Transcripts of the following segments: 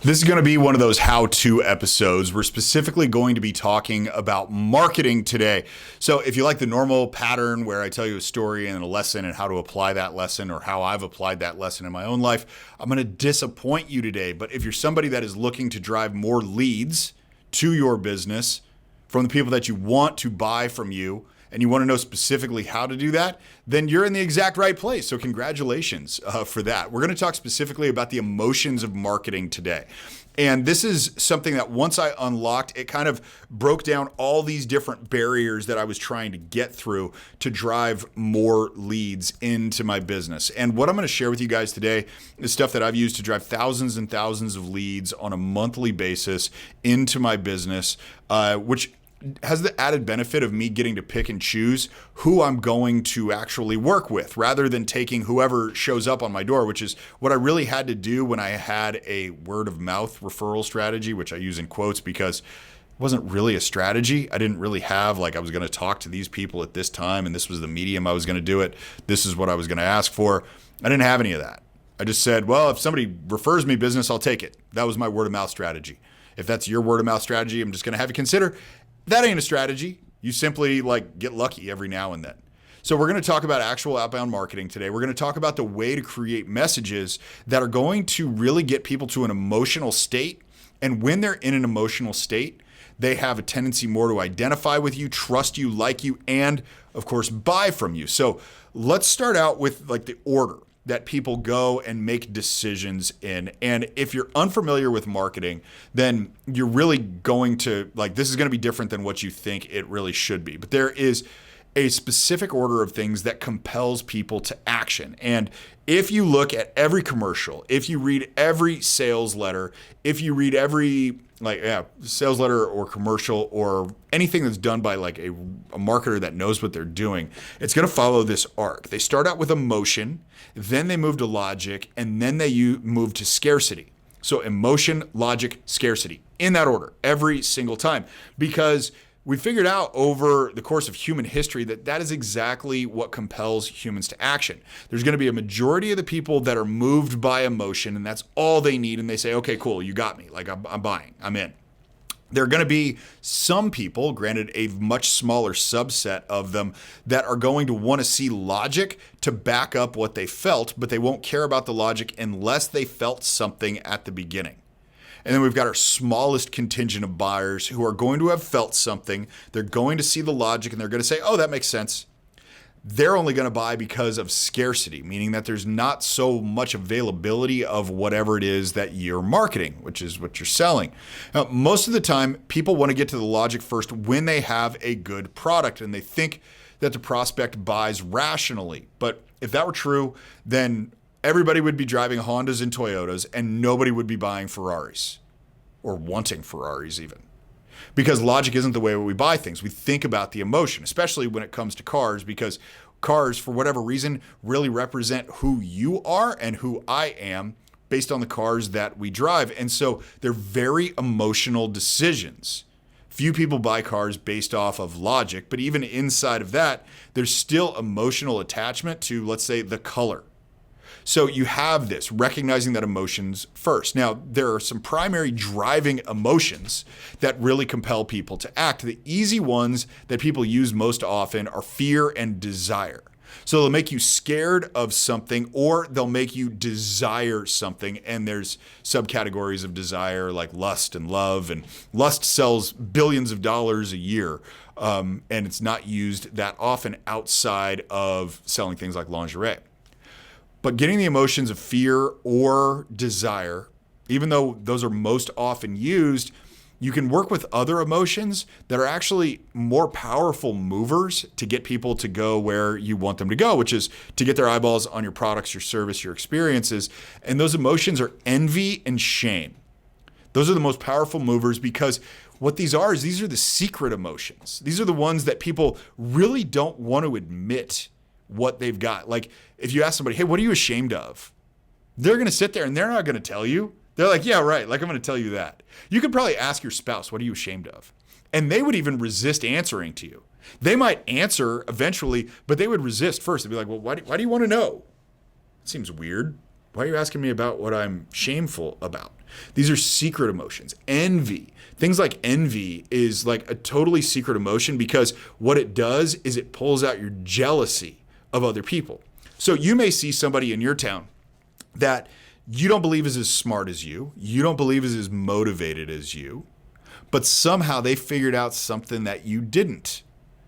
This is going to be one of those how-to episodes. We're specifically going to be talking about marketing today. So if you like the normal pattern where I tell you a story and a lesson and how to apply that lesson or how I've applied that lesson in my own life, I'm going to disappoint you today. But if you're somebody that is looking to drive more leads to your business from the people that you want to buy from you, and you want to know specifically how to do that, then you're in the exact right place. So congratulations for that. We're going to talk specifically about the emotions of marketing today. And this is something that once I unlocked, it kind of broke down all these different barriers that I was trying to get through to drive more leads into my business. And what I'm going to share with you guys today is stuff that I've used to drive thousands and thousands of leads on a monthly basis into my business, which has the added benefit of me getting to pick and choose who I'm going to actually work with rather than taking whoever shows up on my door, which is what I really had to do when I had a word of mouth referral strategy, which I use in quotes because it wasn't really a strategy. I didn't really have like I was going to talk to these people at this time and this was the medium I was going to do it. This is what I was going to ask for. I didn't have any of that. I just said, well, if somebody refers me business, I'll take it. That was my word of mouth strategy. If that's your word of mouth strategy, I'm just going to have you consider that ain't a strategy. You simply get lucky every now and then. So we're going to talk about actual outbound marketing today. We're going to talk about the way to create messages that are going to really get people to an emotional state. And when they're in an emotional state, they have a tendency more to identify with you, trust you, like you, and of course, buy from you. So let's start out with the order that people go and make decisions in. And if you're unfamiliar with marketing, then you're really going to this is going to be different than what you think it really should be. But there is a specific order of things that compels people to action. And if you look at every commercial, if you read every sales letter, if you read every sales letter or commercial or anything that's done by a marketer that knows what they're doing, it's going to follow this arc. They start out with emotion, then they move to logic, and then they move to scarcity. So emotion, logic, scarcity, in that order, every single time. Because we figured out over the course of human history that is exactly what compels humans to action. There's going to be a majority of the people that are moved by emotion, and that's all they need. And they say, okay, cool, you got me. I'm buying, I'm in. There are going to be some people, granted a much smaller subset of them, that are going to want to see logic to back up what they felt, but they won't care about the logic unless they felt something at the beginning. And then we've got our smallest contingent of buyers who are going to have felt something. They're going to see the logic and they're going to say, oh, that makes sense. They're only going to buy because of scarcity, meaning that there's not so much availability of whatever it is that you're marketing, which is what you're selling. Now, most of the time, people want to get to the logic first when they have a good product and they think that the prospect buys rationally. But if that were true, then everybody would be driving Hondas and Toyotas and nobody would be buying Ferraris or wanting Ferraris even. Because logic isn't the way we buy things. We think about the emotion, especially when it comes to cars, because cars, for whatever reason, really represent who you are and who I am based on the cars that we drive. And so they're very emotional decisions. Few people buy cars based off of logic, but even inside of that, there's still emotional attachment to, let's say, the color. So you have this, recognizing that emotions first. Now, there are some primary driving emotions that really compel people to act. The easy ones that people use most often are fear and desire. So they'll make you scared of something or they'll make you desire something. And there's subcategories of desire like lust and love. And lust sells billions of dollars a year. And it's not used that often outside of selling things like lingerie. But getting the emotions of fear or desire, even though those are most often used, you can work with other emotions that are actually more powerful movers to get people to go where you want them to go, which is to get their eyeballs on your products, your service, your experiences. And those emotions are envy and shame. Those are the most powerful movers because what these are is these are the secret emotions. These are the ones that people really don't want to admit what they've got. Like if you ask somebody, hey, what are you ashamed of? They're going to sit there and they're not going to tell you. They're like, yeah, right. Like I'm going to tell you that. You could probably ask your spouse, what are you ashamed of? And they would even resist answering to you. They might answer eventually, but they would resist first. They'd be like, well, why do you want to know? It seems weird. Why are you asking me about what I'm shameful about? These are secret emotions. Envy. Things like envy is like a totally secret emotion because what it does is it pulls out your jealousy of other people. So you may see somebody in your town that you don't believe is as smart as you don't believe is as motivated as you, but somehow they figured out something that you didn't.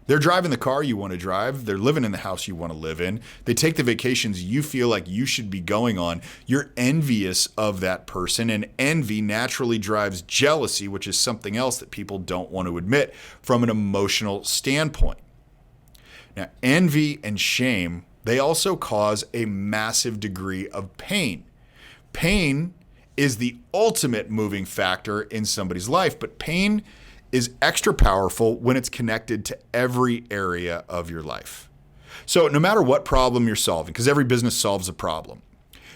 They're driving the car you want to drive. They're living in the house you want to live in. They take the vacations you feel like you should be going on. You're envious of that person, and envy naturally drives jealousy, which is something else that people don't want to admit from an emotional standpoint. Now, envy and shame, they also cause a massive degree of pain. Pain is the ultimate moving factor in somebody's life, but pain is extra powerful when it's connected to every area of your life. So no matter what problem you're solving, because every business solves a problem,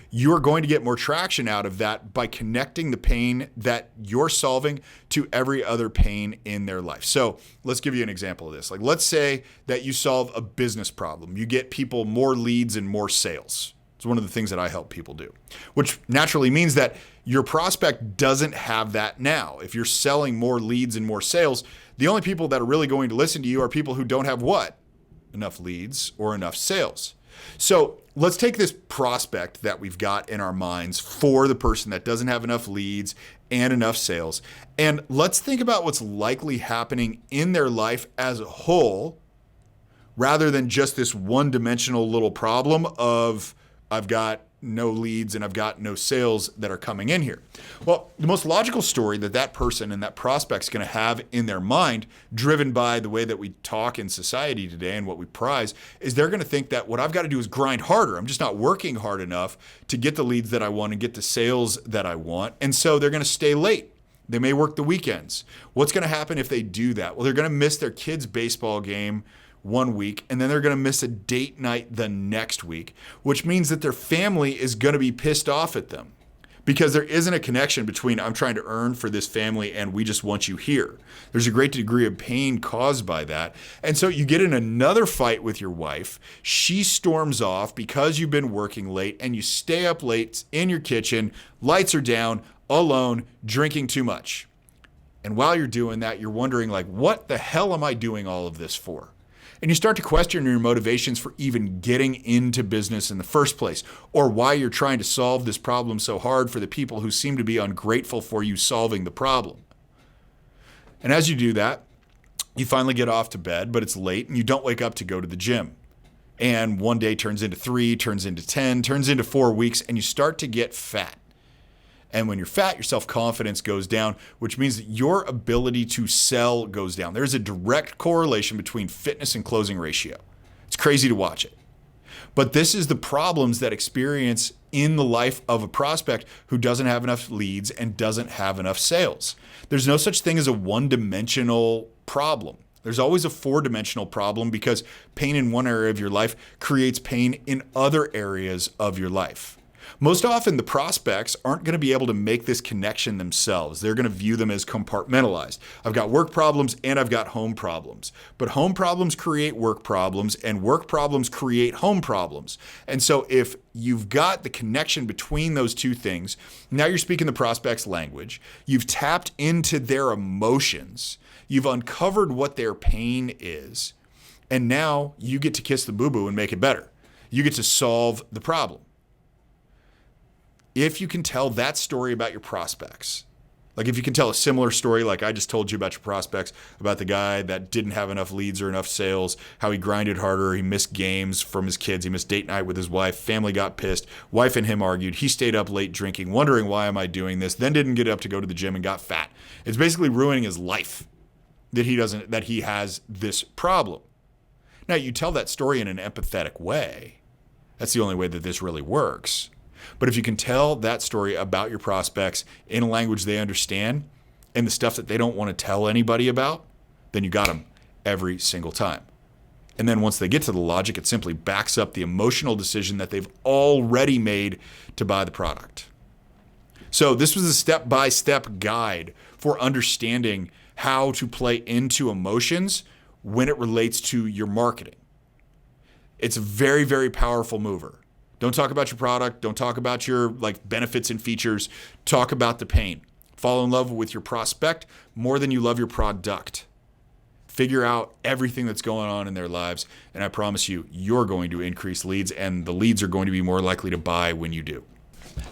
you're going to get more traction out of that by connecting the pain that you're solving to every other pain in their life. So let's give you an example of this. Like, let's say that you solve a business problem. You get people more leads and more sales. It's one of the things that I help people do, which naturally means that your prospect doesn't have that now. If you're selling more leads and more sales, the only people that are really going to listen to you are people who don't have what? Enough leads or enough sales. So let's take this prospect that we've got in our minds for the person that doesn't have enough leads and enough sales. And let's think about what's likely happening in their life as a whole, rather than just this one-dimensional little problem of I've got no leads and I've got no sales that are coming in here. Well, the most logical story that that person and that prospect's going to have in their mind, driven by the way that we talk in society today and what we prize, is they're going to think that what I've got to do is grind harder. I'm just not working hard enough to get the leads that I want and get the sales that I want. And so they're going to stay late. They may work the weekends. What's going to happen if they do that? Well, they're going to miss their kids' baseball game one week, and then they're going to miss a date night the next week, which means that their family is going to be pissed off at them because there isn't a connection between I'm trying to earn for this family and we just want you here. There's a great degree of pain caused by that. And so you get in another fight with your wife. She storms off because you've been working late, and you stay up late in your kitchen, lights are down, alone, drinking too much. And while you're doing that, you're wondering, like, what the hell am I doing all of this for? And you start to question your motivations for even getting into business in the first place, or why you're trying to solve this problem so hard for the people who seem to be ungrateful for you solving the problem. And as you do that, you finally get off to bed, but it's late and you don't wake up to go to the gym. And one day turns into 3, turns into 10, turns into 4 weeks, and you start to get fat. And when you're fat, your self-confidence goes down, which means that your ability to sell goes down. There's a direct correlation between fitness and closing ratio. It's crazy to watch it. But this is the problems that experience in the life of a prospect who doesn't have enough leads and doesn't have enough sales. There's no such thing as a one-dimensional problem. There's always a 4-dimensional problem because pain in one area of your life creates pain in other areas of your life. Most often, the prospects aren't going to be able to make this connection themselves. They're going to view them as compartmentalized. I've got work problems and I've got home problems. But home problems create work problems, and work problems create home problems. And so if you've got the connection between those two things, now you're speaking the prospect's language. You've tapped into their emotions. You've uncovered what their pain is. And now you get to kiss the boo-boo and make it better. You get to solve the problem. If you can tell that story about your prospects, like if you can tell a similar story like I just told you about your prospects, about the guy that didn't have enough leads or enough sales, how he grinded harder, he missed games from his kids, he missed date night with his wife, family got pissed, wife and him argued, he stayed up late drinking, wondering why am I doing this, then didn't get up to go to the gym and got fat. It's basically ruining his life that he has this problem. Now you tell that story in an empathetic way. That's the only way that this really works. But if you can tell that story about your prospects in a language they understand and the stuff that they don't want to tell anybody about, then you got them every single time. And then once they get to the logic, it simply backs up the emotional decision that they've already made to buy the product. So this was a step-by-step guide for understanding how to play into emotions when it relates to your marketing. It's a very, very powerful mover. Don't talk about your product. Don't talk about your like benefits and features. Talk about the pain. Fall in love with your prospect more than you love your product. Figure out everything that's going on in their lives, and I promise you, you're going to increase leads, and the leads are going to be more likely to buy when you do.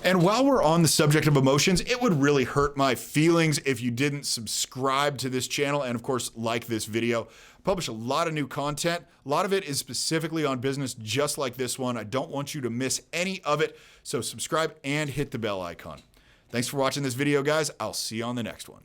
And while we're on the subject of emotions, it would really hurt my feelings if you didn't subscribe to this channel and, of course, like this video. I publish a lot of new content. A lot of it is specifically on business, just like this one. I don't want you to miss any of it, so subscribe and hit the bell icon. Thanks for watching this video, guys. I'll see you on the next one.